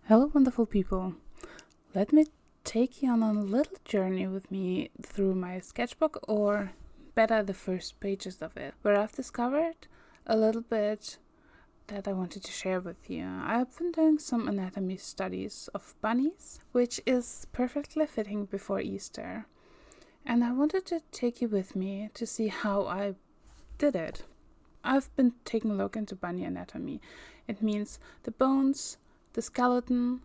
Hello, wonderful people. Let me take you on a little journey with me through my sketchbook, or better, the first pages of it, where I've discovered a little bit that I wanted to share with you. I've been doing some anatomy studies of bunnies, which is perfectly fitting before Easter. And I wanted to take you with me to see how I did it. I've been taking a look into bunny anatomy. It means the bones, the skeleton,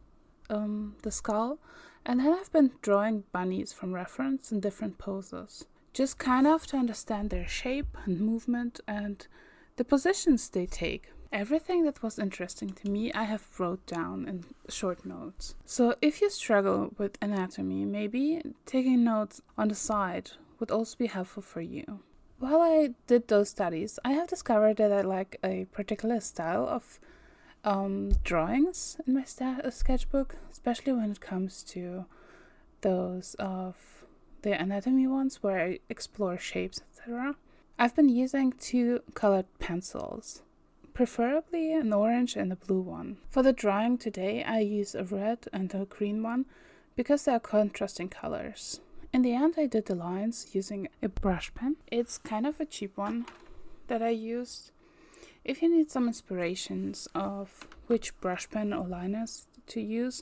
the skull, and then I've been drawing bunnies from reference in different poses, just kind of to understand their shape and movement and the positions they take. Everything that was interesting to me I have wrote down in short notes. So if you struggle with anatomy, maybe taking notes on the side would also be helpful for you. While I did those studies, I have discovered that I like a particular style of drawings in my sketchbook, especially when it comes to those of the anatomy ones where I explore shapes, etc. I've been using 2 colored pencils, preferably an orange and a blue one. For the drawing today, I use a red and a green one because they are contrasting colors. In the end, I did the lines using a brush pen. It's kind of a cheap one that I used. If you need some inspirations of which brush pen or liners to use,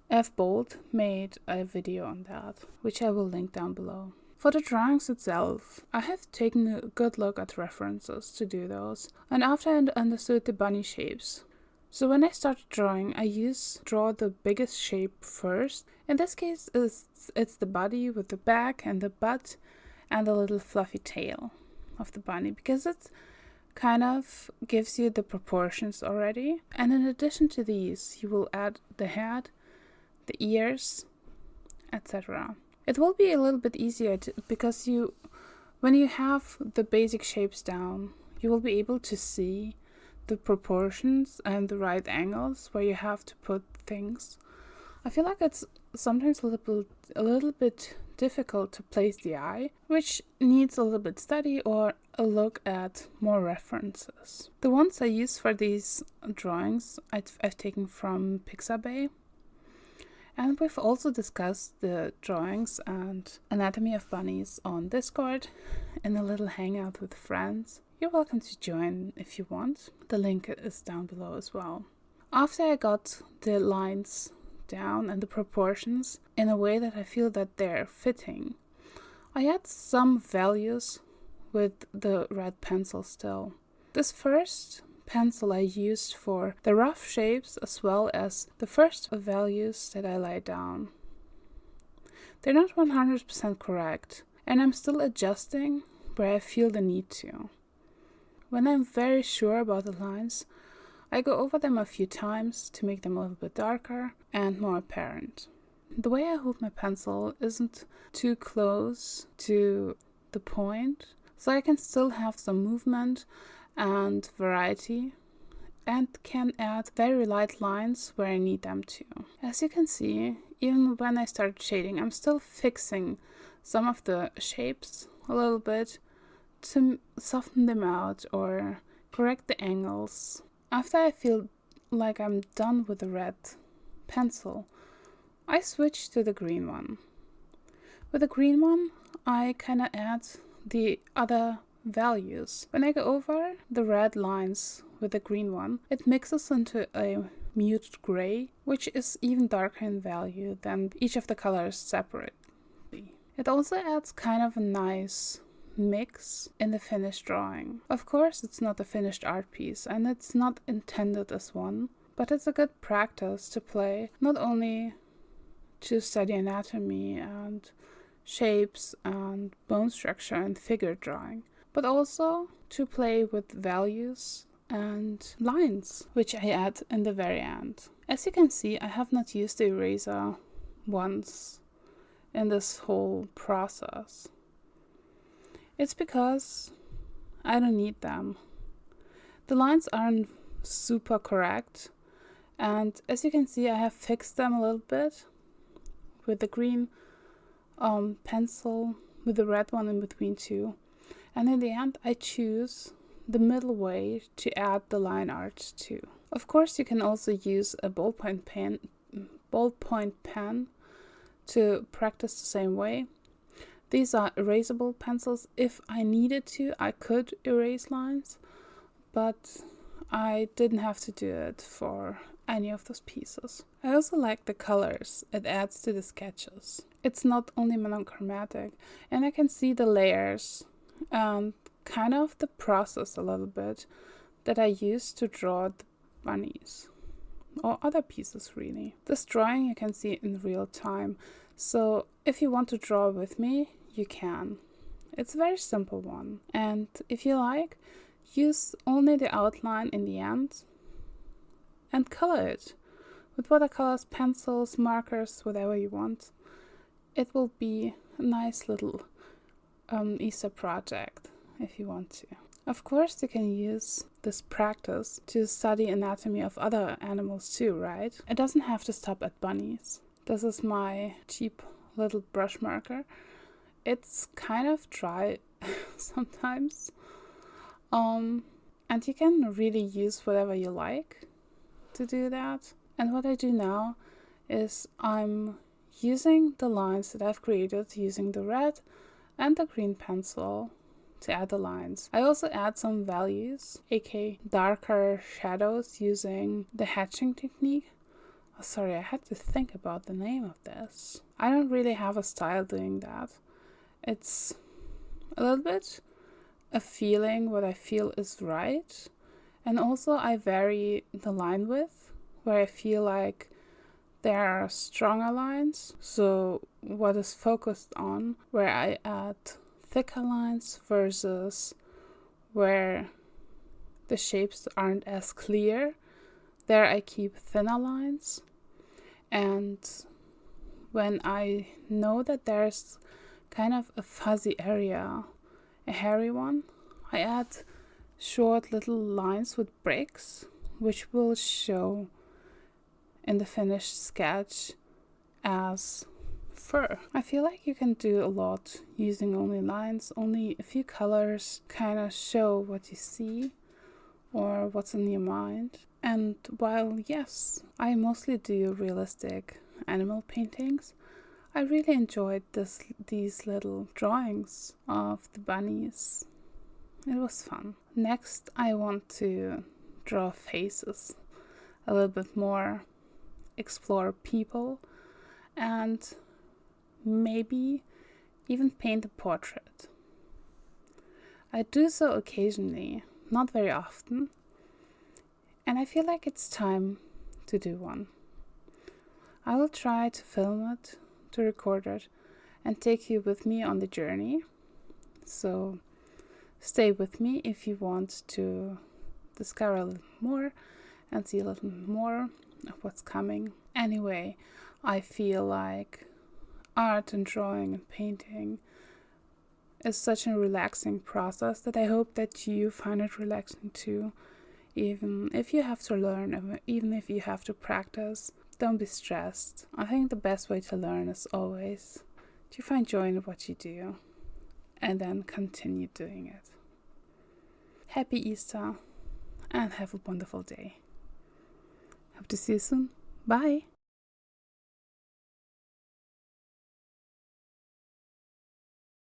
F. Bold made a video on that, which I will link down below. For the drawings itself, I have taken a good look at references to do those, and after I understood the bunny shapes. So when I started drawing, I draw the biggest shape first. In this case, it's the body with the back and the butt and the little fluffy tail of the bunny, because it's kind of gives you the proportions already. And in addition to these, you will add the head, the ears, etc. It will be a little bit easier because when you have the basic shapes down, you will be able to see the proportions and the right angles where you have to put things. I feel like it's sometimes a little bit difficult to place the eye, which needs a little bit study or a look at more references. The ones I use for these drawings I've taken from Pixabay, and we've also discussed the drawings and anatomy of bunnies on Discord in a little hangout with friends. You're welcome to join if you want. The link is down below as well. After I got the lines down and the proportions in a way that I feel that they're fitting, I add some values with the red pencil still. This first pencil I used for the rough shapes as well as the first values that I lay down. They're not 100% correct, and I'm still adjusting where I feel the need to. When I'm very sure about the lines, I go over them a few times to make them a little bit darker and more apparent. The way I hold my pencil isn't too close to the point, so I can still have some movement and variety, and can add very light lines where I need them to. As you can see, even when I start shading, I'm still fixing some of the shapes a little bit to soften them out or correct the angles. After I feel like I'm done with the red pencil, I switch to the green one. With the green one, I kind of add the other values. When I go over the red lines with the green one, it mixes into a muted gray, which is even darker in value than each of the colors separately. It also adds kind of a nice mix in the finished drawing. Of course, it's not a finished art piece, and it's not intended as one, but it's a good practice to play, not only to study anatomy and shapes and bone structure and figure drawing, but also to play with values and lines, which I add in the very end. As you can see, I have not used the eraser once in this whole process. It's because I don't need them. The lines aren't super correct, and as you can see, I have fixed them a little bit with the green pencil with the red one in between too. And in the end, I choose the middle way to add the line art to. Of course, you can also use a ballpoint pen to practice the same way. These are erasable pencils. If I needed to, I could erase lines, but I didn't have to do it for any of those pieces. I also like the colors it adds to the sketches. It's not only monochromatic, and I can see the layers and kind of the process a little bit that I used to draw the bunnies or other pieces really. This drawing you can see in real time, so if you want to draw with me, you can. It's a very simple one, and if you like, use only the outline in the end and color it with watercolors, pencils, markers, whatever you want. It will be a nice little Easter project if you want to. Of course, you can use this practice to study anatomy of other animals too, right? It doesn't have to stop at bunnies. This is my cheap little brush marker. It's kind of dry sometimes. And you can really use whatever you like to do that. And what I do now is I'm using the lines that I've created using the red and the green pencil to add the lines. I also add some values, aka darker shadows, using the hatching technique. Oh, sorry, I had to think about the name of this. I don't really have a style doing that. It's a little bit a feeling what I feel is right. And also I vary the line width, where I feel like there are stronger lines. So what is focused on, where I add thicker lines versus where the shapes aren't as clear. There I keep thinner lines. And when I know that there's kind of a fuzzy area, a hairy one, I add short little lines with breaks, which will show in the finished sketch as fur. I feel like you can do a lot using only lines. Only a few colors kind of show what you see or what's in your mind. And while yes, I mostly do realistic animal paintings, I really enjoyed these little drawings of the bunnies. It was fun. Next, I want to draw faces a little bit more, explore people, and maybe even paint a portrait. I do so occasionally, not very often, and I feel like it's time to do one. I will try to film it, to record it, and take you with me on the journey. So stay with me if you want to discover a little more and see a little more of what's coming. Anyway, I feel like art and drawing and painting is such a relaxing process that I hope that you find it relaxing too. Even if you have to learn, even if you have to practice, don't be stressed. I think the best way to learn is always to find joy in what you do and then continue doing it. Happy Easter and have a wonderful day. Hope to see you soon. Bye.